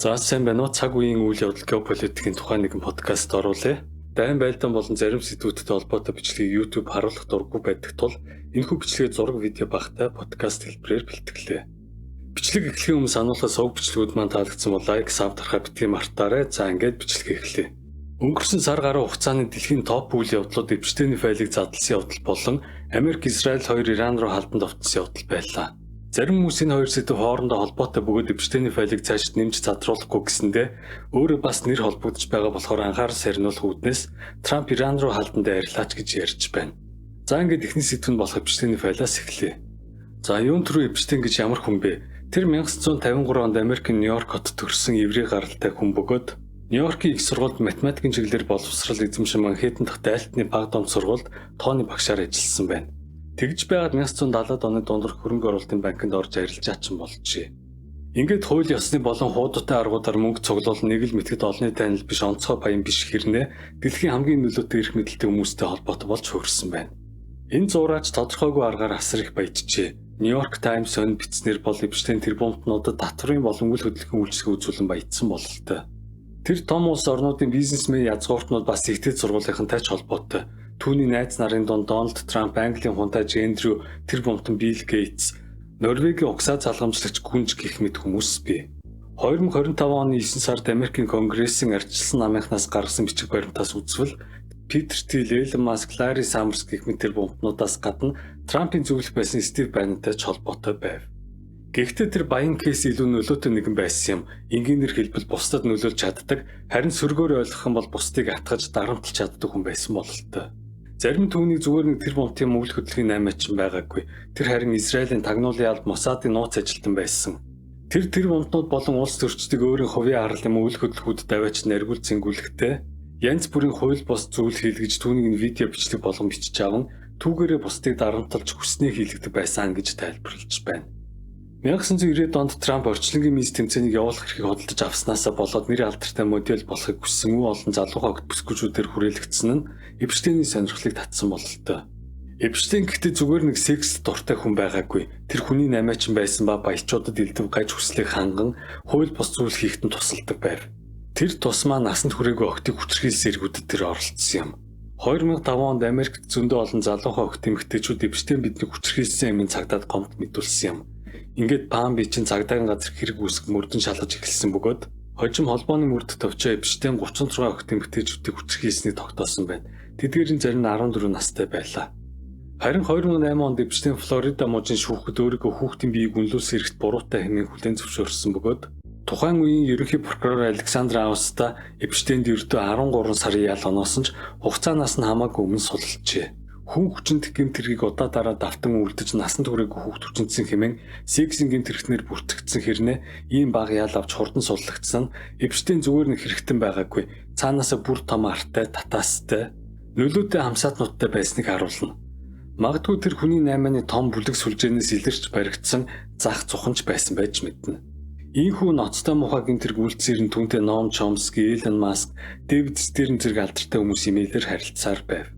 За сайн байна уу? Цаг үеийн үйл явдал геополитикийн тухай нэгэн подкаст оруулъя. Дайн байлдан болон зарим сэдвүүдэд холбоотой бичлэгийг YouTube харуулах дурггүй байдаг тул энэхүү бичлэгээ зураг видео багтаа подкаст хэлбэрээр бэлтгэлээ. Бичлэг эхлэхийн өмнө сануулгын сувг бичлэгүүд маань таалагдсан бол лайк, саб дарахаа битгий мартаарай. За ингээд бичлэгээ эхлэе. Өнгөрсөн сар гаруй хугацааны дэлхийн топ үйл явдлууд эвчтэйний файлыг задлсан явдал болон Америк, Израиль хоёр Иран руу халдан довтсон явдал байлаа. Зарим хүмүүс энэ хоёр сэдв хоорондоо холбоотой бөгөөд эвчтэйний файлыг цаашид нэмж задруулахгүй гэсэндээ өөрөө бас нэр холбогдож байгаа болохоор анхаарал сарниулах үүднээс Трамп Иран руу халдан дайрлаач гэж ярьж байна. За ингээд эхний сэдв нь болох эвчтэйний файлаас эхлэе. За юун төрөө эвчтэн гэж ямар хүн бэ? Тэр 1953 онд Америкийн Нью-Йорк хотод төрсэн еврей гаралтай хүн бөгөөд Нью-Йоркийн их сургуульд математикийн чиглэлээр боловсрал эзэмшин Манхэттен дахь Дайлтны баг дом сургуульд тооны багшаар ажилласан байна. Тэгж байгаад 1970-ад оны дундуур хөрөнгө оруулалтын банкнд орж ажиллаж ачсан болжээ. Ингээд хууль ёсны болон хуудуутай аргуудаар мөнгө цуглуул нэг л мэтгэд олонний танил биш онцгой баян биш хэрнээ дэлхийн хамгийн нөлөөтэй эрх мэдэлтэй хүмүүстэй холбоотой болж хөрсөн байна. Энэ зураач тодорхойгүй аргаар асар их баяжжээ. Нью-Йорк Таймс сонь бичснээр бол эвчтэн тэрбумтнуудад татврын болон үйл хөдлөлийн үйлчлэг үзүүлэн баяжсан бололтой. Тэр том улс орнуудын бизнесмен язгууртнууд бас ихтэй сургуулийнхантай ч холбоотой. Түүний найз нарын дунд Дональд Трамп, Английн хунтайж Эндрю, тэр бомтон Билл Гейтс, Норвегийн угсаа залгамжлагч Гүнж гэх мэт хүмүүс бий. 2025 оны 9 сард Америкийн Конгрессийн ардчилсан намынхнаас гаргасан бичиг баримтаас үзвэл Питер Тил, Элон Маск, Ларри Саммерс гэх мэт тэр бомтнуудаас гадна Трампын зөвлөх байсан Стив Баннонтай ч холбоотой байв. Гэхдээ тэр баян кейс илүү нөлөөтэй нэгэн байсан юм. Энгийнээр хэлбэл бусдад нөлөөлж чаддаг, харин сөргөөр ойлгох юм бол бусдыг атгаж дарамтлж чаддаг хүн байсан бололтой. Зарим түүний зүгээр нэг тэр бомтын үйл хөдлөлийн 8 ачин байгаагүй. Тэр харин Израилийн тагнуулын алба Мосадын нууц ажилтан байсан. Тэр бомтнууд болон улс төрчдөг өөрийн хувийн арал юм үйл хөдлөхүүд даваач наргуул зингүүлэхтэй янз бүрийн хууль бос зүйл хийлгэж түүнийг нь видео бичлэг болгон бичиж аван түүгээрээ бусдыг дарамтлж хүснээ хийлгдэг байсан гэж тайлбарлаж байна. 1990-ад онд Трамп орчлонгийн мис тэмцээнийг явуулах эрхийг хөдөлж авснаасаа болоод нэр алдартай модель болохыг хүссэн олон залуугаа огт бүсгүүчүүдээр хүрээлэгдсэн нь Эпштейний сонирхлыг татсан бололтой. Эпштейн гэхдээ зүгээр нэг секс дуртай хүн байгаагүй. Тэр хүний намаачин байсан ба баячуудад элдэв гаж хүслийг ханган хууль бус зүйл хийхэд нь тусалдаг байв. Тэр тусмаа насанд хүрээгүй охтыг хүчрхийлсэн эргүүдэд тэр оролцсон юм. 2005 онд Америкт зөндөө олон залуугаа огт эмэгтэйчүүд Эпштейн биднийг хүчрхийлсэн юмыг цагдаад гомд мэдүүлсэн юм. Ингээд Пам Бичийн цагдаагийн газар хэрэг үүсгэх мөрдөн шалгаж эхэлсэн бөгөөд хожим холбооны мөрдөд товчоо Эпштейн 36 огт эмэгтэйчүүдийг хүчрхийлсэнийг тогтоосон байна. Тэдгээрийн зарим нь 14 настай байлаа. Харин 2008 онд Эпштейн Флорида мужийн шүүхэд өөрийнхөө хүүхдийн биеийг үнэлүүлсэн хэрэгт буруутай хэмээн хүлээн зөвшөөрсөн бөгөөд тухайн үеийн ерөнхий прокурор Александр Ауста Эпштейнд ердөө 13 сарын ял оноосон ч хугацаанаас нь хамаагүй өмнө суллжээ. Хүн хүчинт гэмт хэргийг удаа дараа давтан үлдэж насанд хүрээгүй хүүхд хүчинтсэн хэмээн сексийн гэмт хэрэгтнэр бүртгэгдсэн хэрнээ ийм бага ял авч хурдан судлагдсан Эпштейн зүгээр нэг хэрэгтэн байгаагүй цаанаасаа бүр том артай татаастай нөлөөтэй хамсаатнуудтай байсныг харуулна. Магадгүй тэр хүний 8-ны том бүлэг сүлжээнээс илэрч баригдсан зах цуханч байсан байж мэднэ. Ийхүү ноцтой мухаа гэмт хэрэг үйлдсээр нь түүнтэй Ном Чомски, Элон Маск, Дэвид Стерн зэрэг алдартай хүмүүс имэйлээр харилцаар байв.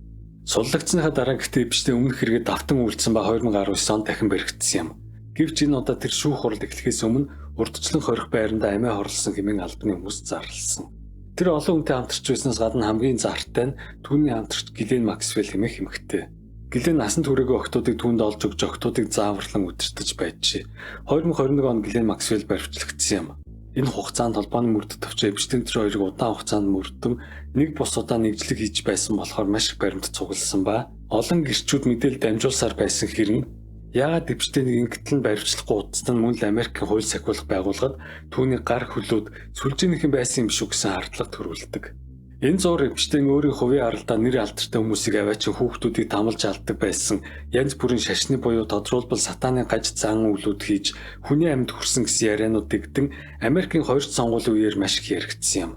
Суллагдсныхаа дараа гэхдээ Эпштейн өмнөх хэрэгэд давтан үйлдсэн ба 2019 онд дахин баригдсан юм. Гэвч энэ удаа тэр шүүх хурал эхлэхээс өмнө урдчлан хорих байранда амиа хорлсон хэмээн албаны хүмүүс зарласан. Тэр олон хүнтэй хамтарч байснаас гадна хамгийн зартай нь түүний хамтрагч Гэлен Максвелл хэмээх эмэгтэй. Гэлен насанд хүрээгүй охтуудыг түүнд олж өгч охтуудыг зааварлан үдирдэж байжээ. 2021 онд Гэлен Максвелл баривчлагдсан юм. Энэ хугацаанд холбооны мөрдөд товчоо Эпштейн тэр хоёрыг удаан хугацаанд мөрдөн нэг бус удаа нэгжлэг хийж байсан болохоор маш их баримт цугласан ба олон гэрчүүд мэдээлэл дамжуулсаар байсан хэрнээ яагаад Эпштейнийг ингэтэл нь баривчлахгүй удацсан мөн л Америкийн хууль сахиулах байгууллагад түүний гар хөлөөд сүлжээнийхэн байсан юм шүү гэсэн хардлага төрүүлдэг. Энэ зур Эпштейн өөрийн хувийн аралдаа нэр алдартай хүмүүсийг аваачин хүүхдүүдийг тамалж алддаг байсан янз бүрийн шашны буюу тодруулбал сатааны гаж зан үйлүүд хийж хүний амьд хүрсэн гэсэн ярианууд дэгдэн Америкийн хоёрт сонгуулийн үеэр маш их яригдсан юм.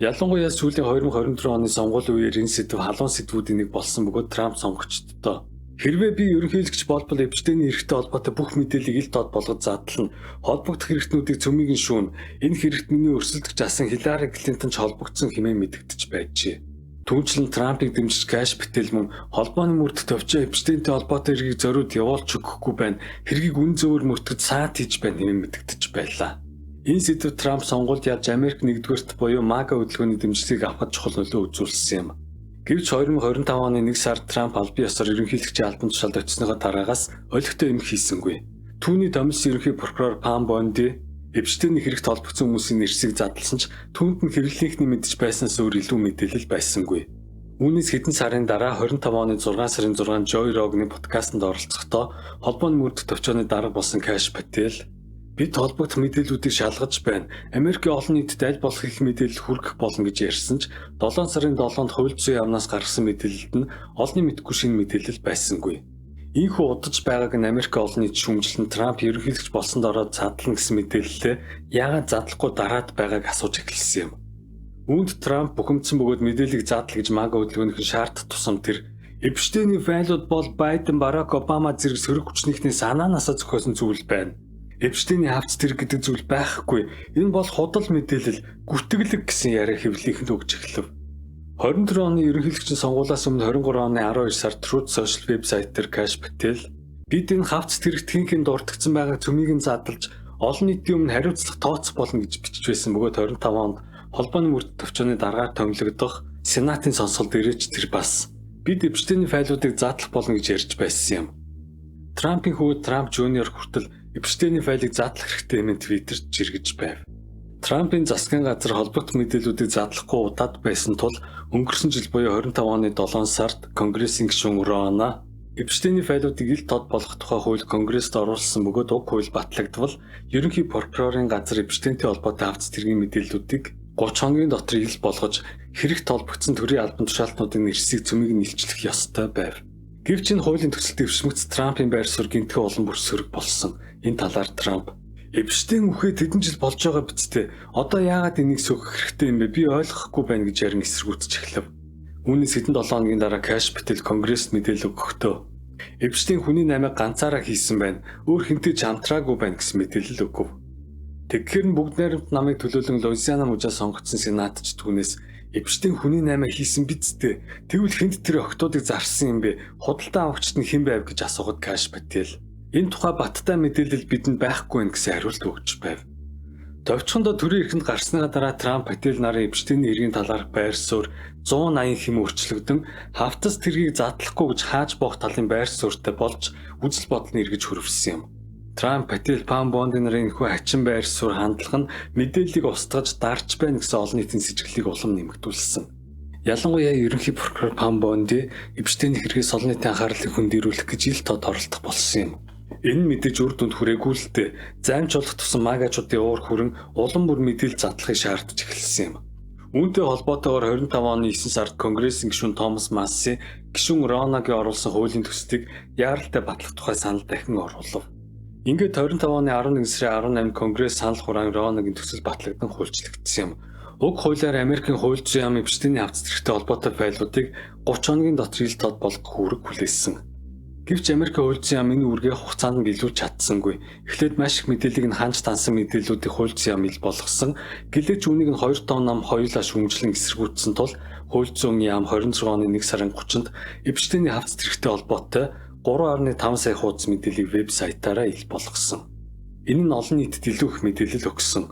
Ялангуяа сүүлийн 2024 оны сонгуулийн үеэр энэ сэдв халуун сэдвүүдийн нэг болсон бөгөөд Трамп сонгогчдод хэрвээ би ерөнхийлөгч болбол Эпштейний эрхтэй холбоотой бүх мэдээллийг ил дод болгож задлана. Холбогдох хэрэгтнүүдийг цөмийг нь шүүн. Энэ хэрэгт миний өрсөлдөгч асан Хиллари Клинтон ч холбогдсон хэмээн мэдэгдэж байжээ. Түүнчлэн Трампыг дэмжиж кэш битэл мөн холбооны мөрдөд товчоо Эпштейнтэй холбоотой хэргийг зориуд явуулж өгөхгүй байна. Хэргийг үн зөвөр мөрдөд саат хийж байна хэмээн мэдэгдэж байлаа. Энэ сэдв Трамп сонгуульд явж Америк нэгдүгээрт буюу MAGA хөдөлгөөний дэмжлэгийг авахд чухал нөлөө үзүүлсэн юм. Гэвч 2025 оны 1 сард Трамп албан ёсоор ерөнхийлөгчийн албан тушаалд очсныхоо дараагаас олигтой юм хийсэнгүй. Түүний томилсон ерөнхий прокурор Пам Бонди Эпштейний хэрэгт холбогдсон хүмүүсийн нэрсийг задлсан ч түүнд нь хэрэглэнхний мэдж байснаас өөр илүү мэдээлэл байсангүй. Үүнээс хэдэн сарын дараа 25 оны 6 сарын 6 Joe Rogan-ы подкастт оролцохдоо холбооны мөрдөх төвчөөний дарга болсон Kash Patel бид холбогдох мэдээллүүдийг шалгаж байна. Америкийн олон нийтэд аль болох их мэдээлэл хүргэх болно гэж ярьсан ч 7 сарын 7-нд хууль зүйн яамнаас гаргасан мэдээлэлд нь олонний мэдгүй шинэ мэдээлэл байсангүй. Ийхүү удаж байгааг нь Америк олон нийт шүүмжлэн Трамп ерөнхийлөгч болсонд ороод задлана гэсэн мэдээлэлээ яагаад задлахгүй дараад байгааг асууж эхэлсэн юм. Үүнд Трамп бухимдсан бөгөөд мэдээллийг задал гэж MAGA хөдөлгөөнийх нь шаард тусам тэр Эпштейний файлууд бол Байден, Барак Обама зэрэг сөрөг хүчнийхний санаанаасаа зохиосон зүйл байна. Эпштейний хавц тэр гэдэг зүйл байхгүй. Энэ бол худал мэдээлэл, гүтгэлэг гэсэн яриа хэвлэлийнхэнд өгч эхлэв. 24 оны ерөнхийлөгчийн сонгуулиас өмнө 23 оны 12 сард Truth Social вебсайтер Kash Patel бид энэ хавц тэрэгт хинхэн дурдгдсан байгаа цөмийг нь задлж олон нийтийн өмнө хариуцлага тооцох болно гэж бичиж байсан бөгөөд 25 онд холбооны мөрдөх төвчөөний дараагаар томилогдох Сенатын сонсголт ирээч тэр бас бид Эпштейний файлуудыг задлах болно гэж ярьж байсан юм. Трампын хүү Трамп Жуниор хүртэл Эпштейний файлыг задлах хэрэгтэй хэмээн твиттерт жиргэж байв. Трампын засгийн газар холбогдох мэдээллүүдийг задлахгүй удаад байсан тул өнгөрсөн жил буюу 25 оны 7 сард Конгрессийн гишүүн Рона Эпштейний файлуудыг ил тод болгох тухай хууль Конгресст оруулсан бөгөөд уг хууль батлагдвал ерөнхий прокурорын газар Эпштейнтэй холбоотой хавц тэргийн мэдээллүүдийг 30 хоногийн дотор ил болгож хэрэгт холбогдсон төрийн албан тушаалтнуудын нэрсийг цөмийг нь илчлэх ёстой байв. Гэвч энэ хуулийн төсөлд дэвшмэгц Трампын байр суурь гинтхэн улам бүр сөрөг болсон. Энэ талаар Трамп Эпштейн үхээд хэдэн жил болж байгаа биз дээ. Одоо яагаад энийг сөхөх хэрэгтэй юм бэ? Би ойлгохгүй байна гэж ярин эсэргүүцэж эхлэв. Үүнээс хэдэн 7 хоногийн дараа Kash Patel Конгресст мэдээлэл өгөхдөө Эпштейн хүний намайг ганцаараа хийсэн байна. Өөр хэнтэй ч хамтраагүй байна гэсэн мэдээлэл өгөв. Тэгэхээр бүгд найрамд намайг төлөөлөн Луизиана мужаа сонгогдсон сенатч түүнээс Эпштейн хүний намайг хийсэн биз дээ. Тэгвэл хэнд тэр октоодыг зарсан юм бэ? Худалдан авагчд нь хэн байв гэж асуухад Kash Patel энэ тухай баттай мэдээлэл бидэнд байхгүй байх гэсэн хариулт өгч байв. Товчхондоо төрийн эрхэнд гарсныхаа дараа Трамп Patel нарын Эпштейний эргийн талаарх байр суурь 180 хэм өөрчлөгдөн хавтас тэргийг задлахгүй гэж хааж боох талын байр суурьтай болж үзэл бодол нь эргэж хөрвсөн юм. Трамп Patel Pam Bondi нарын энэхүү хачин байр суурь хандлага нь мэдээллийг устгаж дарж байна гэсэн олон нийтийн сэжиглэлийг улам нэмэгдүүлсэн. Ялангуяа ерөнхий прокурор Pam Bondi Эпштейний хэрэгээс олон нийтийн анхаарлыг хөндөрүүлэх гэж ил тод оролдох болсон юм. Энэ мэдээж үр дүнд хүрээгүй л дээ. Займч болох тусан магачуудын уур хүрэн улам бүр мэдээлэл задлахыг шаардж эхэлсэн юм. Үүнтэй холбоотойгоор 25 оны 9 сард Конгрессийн гишүүн Томас Масси гишүүн Ронагийн оруулсан хуулийн төслийг яаралтай батлах тухай санал дахин оруулав. Ингээд 25 оны 11 сарын 18 Конгресс санал хураан Ронагийн төсөл батлагдсан хуульчлагдсан юм. Уг хуулиар Америкийн хууль зүйн яам Эпштейний хавц зэрэгтэй холбоотой файлуудыг 30 хоногийн дотор ил тод болгох үүрэг хүлээсэн. Гэвч Америкийн хууль зүйн яам энэ үүргээ хугацаанд нь биелүүлж чадсангүй. Эхлээд маш их мэдээллийг нь ханж тансан мэдээллүүдийг хууль зүйн яам ил болгосон. Гэлээч үүнийг нь 2 том нам хоёулаа шүүмжлэн эсэргүүцсэн тул хууль зүйн яам 26 оны 1 сарын 30-нд Эпштейний хавц зэрэгтэй холбоотой 3.5 сая хуудас мэдээллийг вебсайтаараа ил болгосон. Энэ нь олон нийтэд илүү их мэдээлэл өгсөн.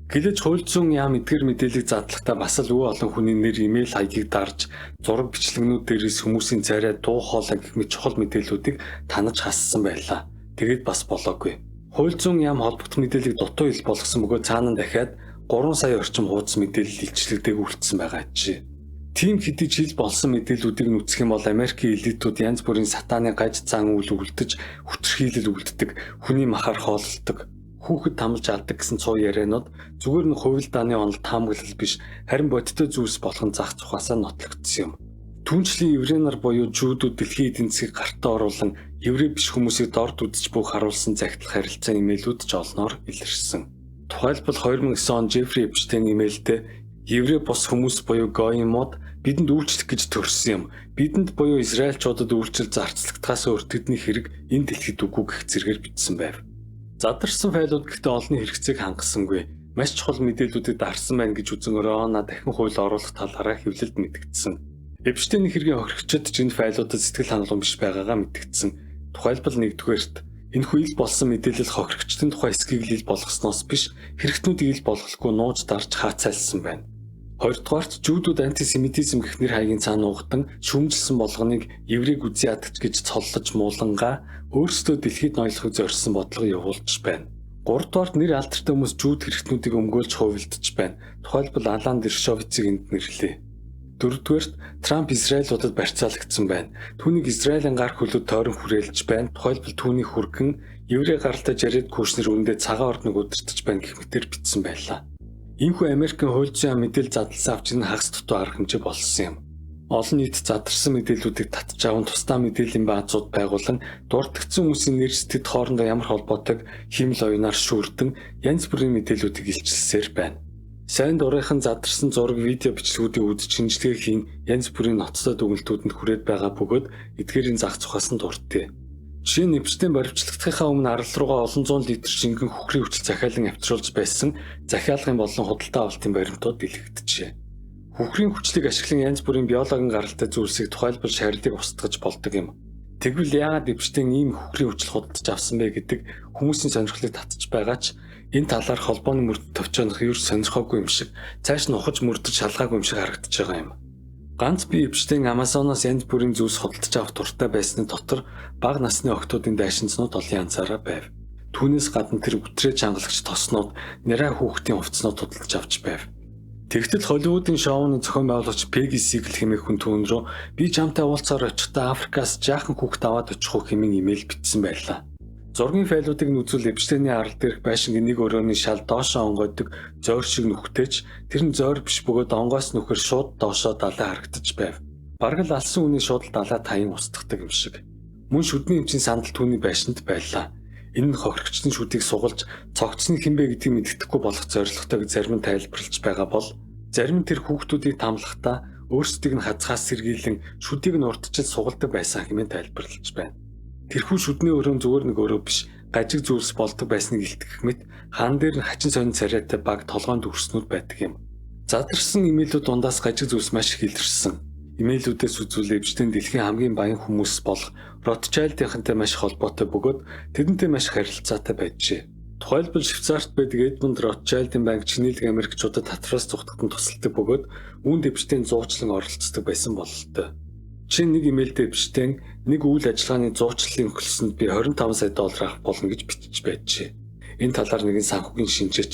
Гэлээж хууль зүйн яам эдгээр мэдээллийг задлахдаа бас л өөр олон хүний нэр, имэйл хаягийг дарж, зураг бичлэгнүүд дээрээс хүмүүсийн царай, дуу хоолой гэх мэт чухал мэдээллүүдийг танаж хассан байлаа. Тэгээд бас болоогүй. Хууль зүйн яам холбогдох мэдээллийг дутуу ил болгосон бөгөөд цаана дахиад 3 сая орчим хуудас мэдээлэл илчлэгдээг үлдсэн байгаа жишээ. Тийм хэдий жил болсон мэдээллүүдийг нь үзэх юм бол Америкийн элитүүд янз бүрийн сатааны гаж цаан үйл үлдэж, хүчрхийлэл үлддэг, хүний махаар хооллдог, хүүхэд тамлж алдаг гэсэн цуу ярианууд зүгээр нь хувилдааны онол таамаглал биш, харин бодиттой зүйлс болох нь зах зухаасаа нотлогдсон юм. Түүнчлэн еврей нар буюу жүүдүүд дэлхийн эдийн засгийг гартаа оруулан еврей биш хүмүүсийг дорд үзэж бух харуулсан загтлах харилцаа имэйлүүд ч олноор илэрсэн. Тухайлбал 2009 он Жеффри Эпштейн имэйлдээ еврей бус хүмүүс буюу гоимод бидэнд үйлчлэх гэж төрсөн юм. Бидэнд буюу израильчуудад үйлчлэл зарцлагдахаас өөр тэдний хэрэг энэ дэлхийд үгүй гэх зэргээр бичсэн байв. Задарсан файлууд гэхдээ олонний хэрэгцээг хангасангүй. Маш чухал мэдээллүүдэд дарсан байна гэж үзэн Рона дахин хууль оруулах талаараа хэвлэлд мэдгдсэн. Эпштейний хэргийн хохирогчид ч энэ файлуудад сэтгэл хангалуун биш байгаагаа мэдгдсэн. Тухайлбал 1-р Энэхүү ил болсон мэдээлэл хохирогчдын тухай эсхийг ил болгосноос биш хэрэгтнүүдийг ил болгохгүй нууж дарж хаацайлсан байна. Хоёрдугаарт жүүдүүд антисемитизм гэх нэр хаягийн цаана угтан шүүмжилсэн болгоныг еврейг үзий ядагч гэж цоллож муулангаа өөрсдөө дэлхийд ноёлохыг зорьсон бодлого явуулж байна. Гуравдугаарт нэр алдартай хүмүүс жүүд хэрэгтнүүдийг өмгөөлж хувилдаж байна. Тухайлбал Алан Дершовицыг энд нэрлэе. Дөрөвдүгээрт Трамп Израилуудад барьцаалагдсан байна. Түүнийг Израилийн гар хөлөд тойрон хүрээлж байна. Тухайлбал түүний хүргэн еврей гаралтай Жаред Кушнер үндэ цагаан орныг удирдах байна гэх мэтээр бичсэн байлаа. Иймхүү Америкийн хууль зүйн мэдээлэл задлсан авчиг нь хагас дутуу арга хэмжээ болсон юм. Олон нийт задарсан мэдээллүүдийг татж аван тусдаа мэдээллийн баазууд байгуулан дурдгдсан хүмүүсийн нэр сэтгэд хоорондоо ямар холбоотойг химэл оюунаар шүүрдэн янз бүрийн мэдээллүүдийг илчилсээр байна. Сайн дурынхан задарсан зураг, видео бичлэгүүдийг үзэж шинжилгээ хийн янз бүрийн ноцтой дүгнэлтүүдэнд хүрээд байгаа бөгөөд эдгээрийн зах зугаас нь дурдъя. Жишээ нь нэвчтэн баримтлагдахынхаа өмнө арал руугаа олон зуун литр шингэн хөхрийн хүчил захиалан авчруулж байсан захиалгын болон худалдаа авалтын баримтууд дэлгэжжээ. Хөхрийн хүчлийг ашиглан янз бүрийн биологийн гаралтай зүйлсийг тухайлбал шарилыг устгаж болдог юм. Тэгвэл яагаад Эпштейн ийм хөхрийн хүчил худалдаж авсан бэ гэдэг хүмүүсийн сонирхлыг татж байгаа ч энэ талаар холбооны мөрд төвчөнөх юу сонирхоогүй юм шиг цааш нь ухаж мөрдөж шалгаагүй юм шиг харагдаж байгаа юм. Ганц би Эпштейн Амазоноос янз бүрийн зүйлс худалдаж авах туртай байсны дотор бага насны охтуудын дайшинзнууд олон янзаараа байв. Түүнээс гадна тэр өтрээ чангалагч тоснууд нэраа хүүхдийн хувцснууд худалдаж авч байв. Тэгтэл Холливуудын шоуны зохион байгуулагч Пеги Сигл хэмээх хүн түүн рүү би чамтай уулзаар очихдаа Африкаас жаахан хүүхд аваад очих уу хэмээн имэйл бичсэн байлаа. Зургийн файлуудыг үзвэл Эпштейний арал дээрх байшингийн нэг өрөөний шал доошоо онгойдог зойр шиг нүхтэйч тэр нь зойр биш бөгөөд онгоос нүхэр шууд доошоо далай харагдаж байв. Бараг л алсан үний шууд далай таян устгадаг юм шиг. Мөн шүдний эмчийн сандал түүний байшинд байлаа. Энэ нь хохирогчдын шүдийг сугалж цогцсны хинбэ гэдгийг мэддэхгүй болох зорилготой гэж зарим нь тайлбарлаж байгаа бол зарим нь тэр хүүхдүүдийг тамлахдаа өөрсдийг нь хазгаас сэргийлэн шүдийг нь урдчил сугалдаг байсан хэмээн тайлбарлаж байна. Тэрхүү шүдний өрөө зүгээр нэг өрөө биш гажиг зүйлс болдог байсныг илтгэх мэт хаан дээр нь хачин сонин царайтай баг толгоонд өрснүүд байдаг юм. Задарсан имэйлүүд дундаас гажиг зүйлс маш их илэрсэн. Имэйлүүдээс үзвэл Эпштейн дэлхийн хамгийн баян хүмүүс болох Ротшайлдынхантай маш холбоотой бөгөөд тэдэнтэй маш харилцаатай байджээ. Тухайлбал Швейцарт байдаг Эдмунд Ротшайлдын банк Чинэлэг Америкчуудад татвараас зүгтгэн тусалдаг бөгөөд үүнд Эпштейн зуучлан оролцдог байсан бололтой. Нэг имэйлдээ Эпштейн нэг үйл ажиллагааны зуучлалын өнгөлсөнд би 25 сая доллар авах болно гэж бичиж байжээ. Энэ талаар нэгэн санхүүгийн шинжээч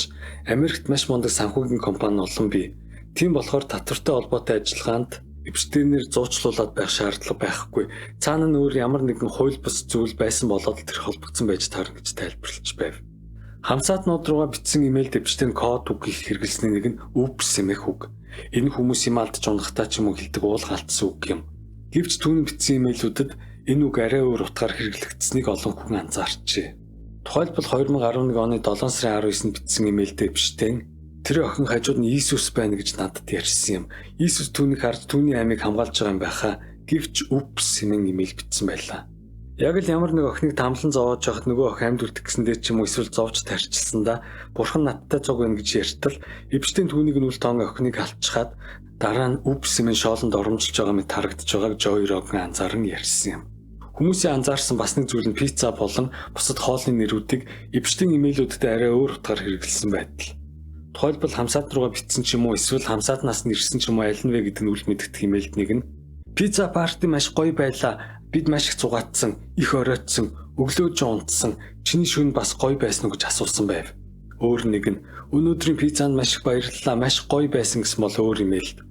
Америкт маш мундаг санхүүгийн компани олон бий. Тийм болохоор татвартай холбоотой ажиллагаанд Эпштейнээр зуучлуулаад байх шаардлага байхгүй. Цаана нь өөр ямар нэгэн хууль бус зүйл байсан болоод тэр холбогдсон байж таарна гэж тайлбарлаж байв. Хамсаатнууд руугаа бичсэн имэйлд Эпштейн код үг их хэрэглэсний нэг нь oops хэмээх үг. Энэ хүмүүс юм алдж унахдаа ч юм уу хэлдэг уул галтсан үг юм. Гэвч түүний бичсэн имэйлүүдэд энэ үг арай өөр утгаар хэрэглэгдсэнийг олон хүн анзаарчээ. Тухайлбал 2011 оны 7 сарын 19-нд бичсэн имэйлдээ Эпштейн тэр охин хажууд нь Иесус байна гэж надад ярьсан юм. Иесус түүнийг харж түүний аймыг хамгаалж байгаа юм байхаа. Гэвч oops хэмээн имэйл бичсэн байлаа. Яг л ямар нэг охиныг тамлан зовоож явахад нөгөө охин амьд үлдгэсэндээ ч юм уу эсвэл зовж тарчилсандаа бурхан надтай цуг байна гэж ярьтал Эпштейн түүнийг нь үл тоон охиныг алчхаад дараа нь oops хэмээн шоолонд оромжилж байгаа мэт харагдаж байгааг Joe Rogan анзааран ярьсан юм. Хүмүүсийн анзаарсан бас нэг зүйл нь пицца болон бусад хоолны нэрүүдийг Эпштейн имэйлүүдэд арай өөр утгаар хэрэглэсэн байдал. Тухайлбал хамсаат руугаа бичсэн ч юм уу эсвэл хамсаатнаас нэрсэн ч юм уу аль нь вэ гэдэг нь үл мэдэгдэх имэйлд нэг нь пицца парти маш гоё байлаа. Бид маш их цугаатсан, их оройтсон, өглөөж унтсан, чиний шөнө бас гоё байсан уу гэж асуусан байв. Өөр нэг нь өнөөдрийн пиццанд маш их баярлалаа, маш гоё байсан гэсэн бол өөр имэйлд.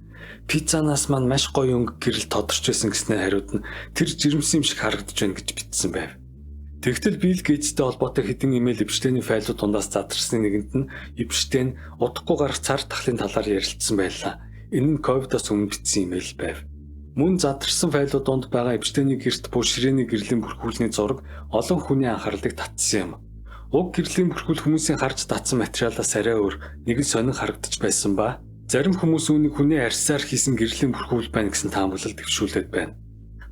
Пиццанаас маань маш гоё өнгө гэрэл тодорч байсан гэснээр хариуд нь тэр жирэмсэн юм шиг харагдаж байна гэж бичсэн байв. Тэгтэл Билл Гейтстэй холбоотой хэдэн имэйл Эпштейний файлууд дундаас задарсны нэгэнд нь Эпштейн удахгүй гарах цар тахлын талаар ярилцсан байлаа. Энэ нь ковидоос өмнө бичсэн имэйл байв. Мөн задарсан файлууд донд байгаа Эпштейний гэрт буй ширээний гэрлийн бүрхүүлний зураг олон хүний анхаарлыг татсан юм. Уг гэрлийн бүрхүүл хүмүүсийн харж татсан материалаас арай өөр нэгэн сонин харагдаж байсан ба зарим хүмүүс үүнийг хүний арьсаар хийсэн гэрлийн бүрхүүл байна гэсэн таамаглалд төвшүүлээд байна.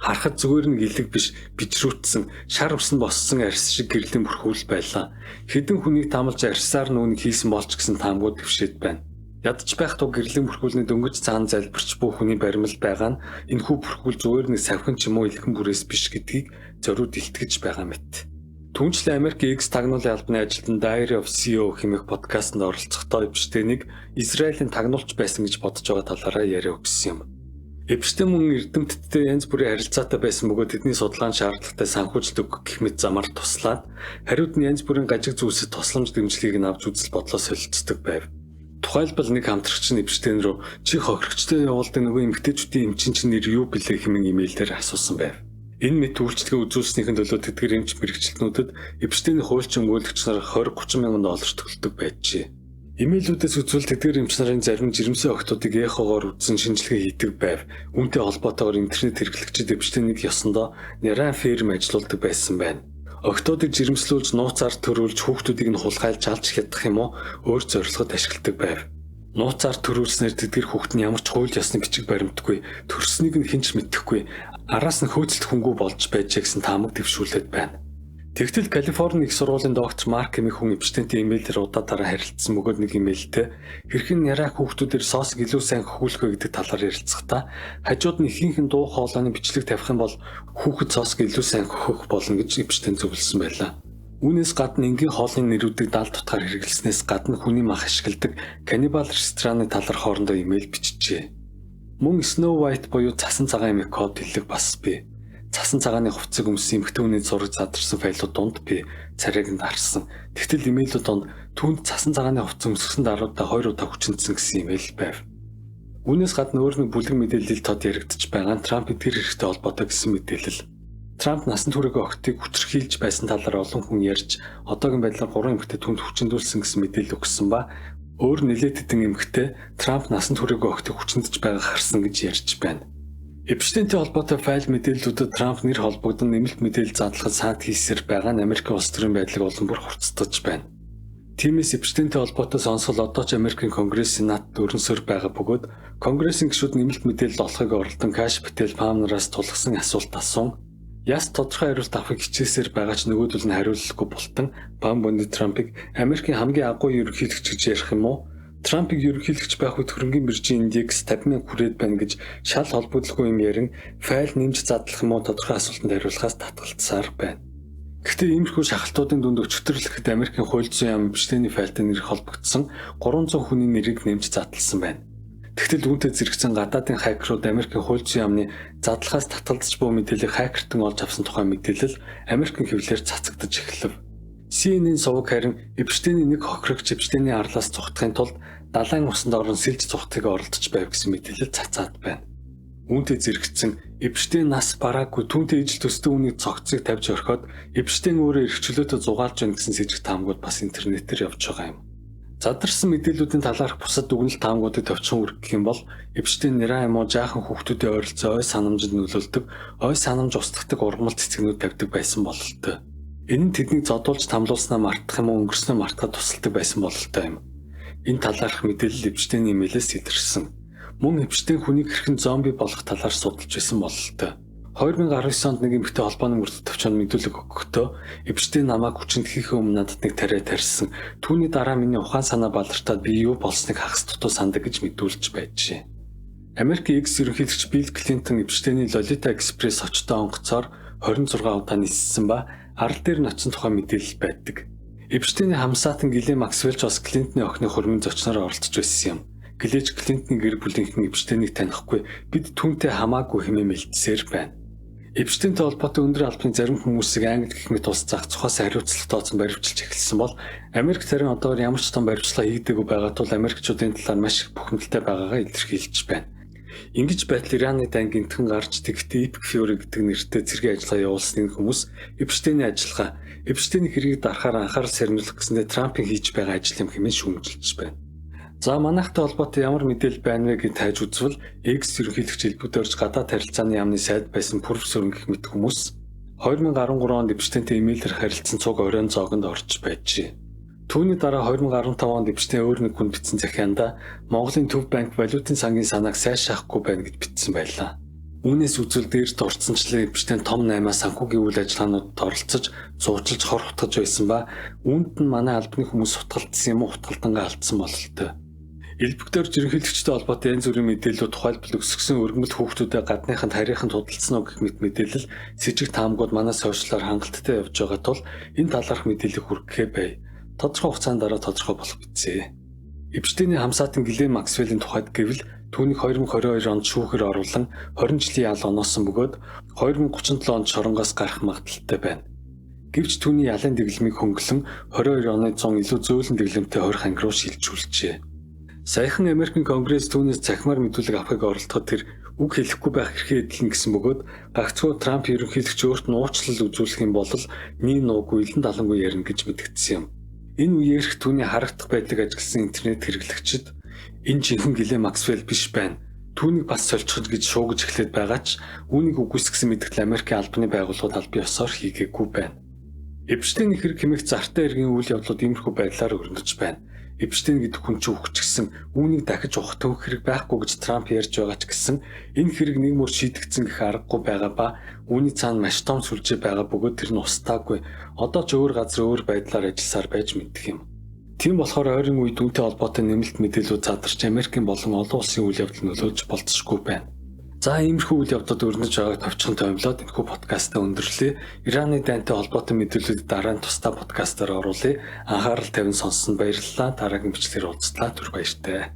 Харахад зүгээр нэг илэг биш бичрүүтсэн шар усан боссон арьс шиг гэрлийн бүрхүүл байлаа. Хэдэн хүнийг таамалж арьсаар нүунийг хийсэн болч гэсэн таамгууд төвшөөд байна. Ядч байх туу гэрлийн бүрхүүлний дөнгөж цаан залбирч буй хүний баримлал байгаа нь энэхүү бүрхүүл зүгээр нэг савхин ч юм уу илхэн бүрээс биш гэдгийг зориуд илтгэж байгаа мэт. Түүнчлэн Америк X тагнуулын албаны ажилтан Diary of CEO хэмээх подкастт оролцохдоо Эпштейнийг Израилийн тагнуулч байсан гэж бодож байгаа талаараа яриа өгсөн юм. Эпштейн мөн эрдэмтдтэй янз бүрийн харилцаатай байсан бөгөөд тэдний судалгаанд шаардлагатай санхүүжилт өгөх гэх мэт замаар туслаад хариуд нь янз бүрийн гажиг зүйлсэд тусламж дэмжлэгийг нь авч үзэл бодлоо солилцдог байв. Тухайлбал нэг хамтрагч нь Эпштейн рүү "Чи хохирогчтой явуулдаг нөгөө эмэгтэйчүүдийн эмчин чинь нэр юу билээ?" хэмээн имэйлээр асуусан байв. Энэ мэт үйлчлэгээ үзүүлснийхэн төлөө тэдгээр эмч мэрэгчлэтнүүдэд Эпштейний хуульчин өмгөөлөгч нар $20-30 мянган төлдөг байжээ. Имэйлүүдээс үзвэл тэдгээр эмч нарын зарим жирэмсэн охтуудыг эхогоор үзсэн шинжилгээ хийдэг байв. Үүнтэй холбоотойгоор интернет хэрэглэгчид Эпштейнийг ёсондоо нярайн ферм ажилуулдаг байсан байна. Охтуудыг жирэмслүүлж, нууцаар төрүүлж, хүүхдүүдийг нь хулгайлж алж хядах юм уу өөр зорилгод ашигладаг байв. Нууцаар төрүүлснээр тэдгээр хүүхэд нь ямар ч хууль ёсны бичиг баримтгүй, төрснийг нь хэн ч мэдэхгүй, араас нь хөөцөлт хөнгүү болж байжээ гэсэн таамаг дэвшүүлээд байна. Тэгтэл Калифорни их сургуулийн доктор Марк хэмээх хүн Эпштейнтэй имэйлээр удаа харилцсан бөгөөд нэг имэйлтэй хэрхэн няраа хүүхдүүдээр соосыг илүү сайн хөхүүлэх вэ гэдэг талаар ярилцахдаа хажууд нь ихийнх нь дуу хоолойны бичлэг тавих юм бол хүүхэд соосыг илүү сайн хөхөх болно гэж Эпштейн зөвлөсөн байлаа. Үүнээс гадна энгийн хоолны нэрүүдийг даал тутгаар хэрэглэснээс гадна хүний мах ашигладаг каннибал рестораны талаар хоорондоо имэйл бичжээ. Мөн Snow White буюу цасан цагаан эмээ код хэллэг бас бий. Цасан цагааны хувцас өмсөн эмэгтэй хүний зураг задарсан файлууд донд би царайг нь харсан. Тэгтэл имэйлүүд донд түүнд цасан цагааны хувцас өмсгсөн даруйдаа 2 удаа хүчнэсэн гэсэн имэйл байв. Үүнээс гадна өөр нэг бүлэг мэдээлэл тод яригдчих байгаа нь Трамп эдгээр хэрэгтэй холбоотой гэсэн мэдээлэл. Трамп насан туршийн охтыг хүчрхийлж байсан талаар олон хүн ярьж, одоогийн байдлаар 3 эмэгтэй түүнд хүчндүүлсэн гэсэн мэдээлэл өгсөн ба өөр нэлээд хэдэн эмэгтэй Трамп насан туршийн охтыг хүчндэж байгааг харсан гэж ярьж байна. Эпштейнтэй холбоотой файл мэдээллүүдэд Трамп нэр холбогдсон нэмэлт мэдээлэл задлахад саад хийсээр байгаа нь Америкийн улс төрийн байдлыг улам бүр хурцтаж байна. Тиймээс Эпштейнтэй холбоотой сонсгол одоо ч Америкийн Конгресс Сенатд өрнөсөр байгаа бөгөөд Конгрессийн гишүүд нэмэлт мэдээлэл олохыг оролдон Каш Пател Памнараас тулгсан асуулт асуусан. Яс тодорхой хариулт авахыг хичээсээр байгаа ч нөгөөдөл нь хариулахгүй болтон Пам Бонди Трампыг Америкийн хамгийн агуу ерөнхийлөгч гэж ярих юм уу? Трампыг ерөнхийлөгч байх үед хөрөнгөний биржийн индекс 50,000 хүрээд байна гэж шал холбогдлого юм ярин файл нэмж задлах юм уу тодорхой асуултанд хариулахаас татгалцсаар байна. Гэхдээ иймэрхүү шахалтуудын дунд өчтөрлөхөд Америкийн хууль зүйн яам Эпштейний файлтай нэр холбогдсон 300 хүний нэрийг нэмж задлсан байна. Тэгтэл үүнтэй зэрэгцэн гадаадын хакерууд Америкийн хууль зүйн яамны задлахаас татгалзаж буй мэдээллийг хакертан олж авсан тухай мэдээлэл Америкийн хэвлэлээр цацагдаж эхлэв. CNN суваг харин Эпштейний нэг хохирогч Эпштейний арлаас цухтахын тулд далайн усанд орон сэлж цухтахыг оролдож байв гэсэн мэдээлэл цацаад байна. Үүнтэй зэрэгцэн Эпштейн нас бараагүй түүнтэй ижил төстэй үнийг цогцыг тавьж орхиод Эпштейн өөрөө эрхчлөөдөө зугаалж байна гэсэн сэжиг таамагуд бас интернетээр явж байгаа юм. Задарсан мэдээллүүдийн талаарх бусад дүгнэлт таамагуудыг товчхон үргэх юм бол Эпштейн нэраа юм уу жаахан хүүхдүүдийн ойролцоо ой санамжид нөлөөлдөг, ой санамж устгадаг ургамал цэцгнүүд тавьдаг байсан бололтой. Энэ нь тэднийг зодуулж тамлуулснаа мартах юм уу өнгөрснөө мартахад тусалдаг байсан бололтой юм. Энэ талаарх мэдээлэл Эпштейний имэйлээс илэрсэн. Мөн Эпштейн хүнийг хэрхэн зомби болох талаар судалж байсан бололтой. 2019 онд нэг эмэгтэй холбооны мөрдөд товчонд мэдүүлэг өгөхдөө Эпштейн намайг хүчинд хийхээ өмнө надад нэг тариа тарьсан. Түүний дараа миний ухаан санаа балартаад би юу болсныг хагас дутуу сандаг гэж мэдүүлж байжээ. Америкийн X ерөнхийлөгч Билл Клинтон Эпштейний Lolita Express очтой онгоцоор 26 удаа ниссэн ба арал дээр нь очсон тухай мэдээлэл байдаг. Эпштейний хамсаатан Гэлен Максвелл ч бас Клинтны охины хөрмийн зочноор оролцож байсан юм. Гэлээч Клинтны гэр бүлийнхэн Эпштейнийг танихгүй бид түүнтэй хамаагүй хэмээн мэлдсээр байна. Эпштейнтэй холбоотой өндөр албаны зарим хүмүүсийг англи гэх мэт улс зах цухаас хариуцлага тооцсон баривчилж эхэлсэн бол Америк зарим одоогор ямар ч том баривчлага хийдэггүй байгаа тул Америкчуудын талаар маш их бухимдалтай байгаагаа илэрхийлж байна. Ингэж байтал Ираны дан гинтхэн гарч тэгтээ Epic Fury гэдэг нэртэй цэргийн ажиллагаа явуулсан хүмүүс Эпштейний ажиллагаа, Эпштейний хэргийг дарахаар анхаарал сарниулах гэсэндээ Трампын хийж байгаа ажил юм хэмээн шүүмжилж байна. За манайхтай холбоотой ямар мэдээлэл байна вэ гэж тайж үзвэл X ерөнхийлөгч элбүдэрж гадаад харилцааны яамны сайд байсан профессор гэх мэт хүмүүс 2013 онд Эпштейнтэй имэйлээр харилцсан цуг оройн зоогонд орж байжээ. Түүний дараа 2015 онд Эпштейн өөр нэг хүн бичсэн захианда Монголын Төв банк валютын сангийн санааг сайшаахгүй байна гэж бичсэн байлаа. Үүнээс үзвэл дээрт урдсанчлан Эпштейн том 8-аас санхүүгийн үйл ажиллагаануудад оролцож, зуучилж хор хутгаж байсан ба үүнд нь манай албаны хүмүүс хутгалдсан юм уу хутгалдангаа алдсан бололтой. Элбэгдээр ерөнхийлөгчтэй холбоотой янз бүрийн мэдээлэл тухайлбал өсгсөн өргөмөл хүүхдүүдэд гадныхан тарихын судалсан уу гэх мэт мэдээлэл с ิจ таамгууд манай сошиалаар хангалттай явж байгаа тул энэ талаарх мэдээлэл хүргэхээ бай. Тодорхой хугацаанд дараа тодорхой болох бизээ. Эпштейний хамсаатан Гиллен Максвеллийн тухайд гэвэл түүнийг 2022 онд шүүхээр оруулан 20 жилийн ял оноосон бөгөөд 2037 онд шоронгоос гарах магадaltaй байна. Гэвч түүний ялын дэглэмийг хөнгөлөн 22 оны 100 илүү зөөлөн дэглэмтэй 20 анги руу шилжүүлжээ. Саяхан Америкийн Конгресс түүнээс цахимаар мэдүүлэг авахыг оролдоход тэр үг хэлэхгүй байх эрхээ эдлэн гэсэн бөгөөд гагцхүү Трамп ерөнхийлөгч өөрт нь уучлал үзүүлэх юм бол нэг нуугүй илэн далангүй ярина гэж мэдгдсэн юм. Энэ үеэрх түүний харагдах байдлыг ажигласан интернет хэрэглэгчид энэ жинхэнэ Гиллен Максвелл биш байна. Түүнийг бас сольчихж гэж шуугж эхлээд байгаа ч үүнийг үгүйсгэсэн мэдээлэл Америкийн албаны байгууллагууд аль бие ёсоор хийгээгүй байна. Эпштейн хэрэг хэмээх зартай эргийн үйл явдлууд иймэрхүү байдлаар өрнөж байна. Эпштейн гэдэг хүн чинь үхчихсэн, үүнийг дахиж ухах төвх хэрэг байхгүй гэж Трамп ярьж байгаа ч гэсэн энэ хэрэг нэг мөр шийдэгдсэн гэх аргагүй байгаа ба үүний цаана маш том сүлжээ байгаа бөгөөд тэр нь устдаагүй. Одоо ч өөр газар өөр байдлаар ажилласаар байж мэддэг юм. Тийм болохоор ойрын үед үүнтэй холбоотой нэмэлт мэдээлүүд задарч Америкийн болон олон улсын үйл явдал нөлөөлж болцсохгүй байна. За иймэрхүү үйл явдлууд өрнөж байгааг товчхон томилоод энэхүү подкастаа өндөрлөе. Ираны дайнтай холбоотой мэдээллүүд дараа нь тусдаа подкастаар оруулъя. Анхаарал тавин сонссон баярлалаа. Дараагийн бичлэгээр уулзлаа. Түр баяртай.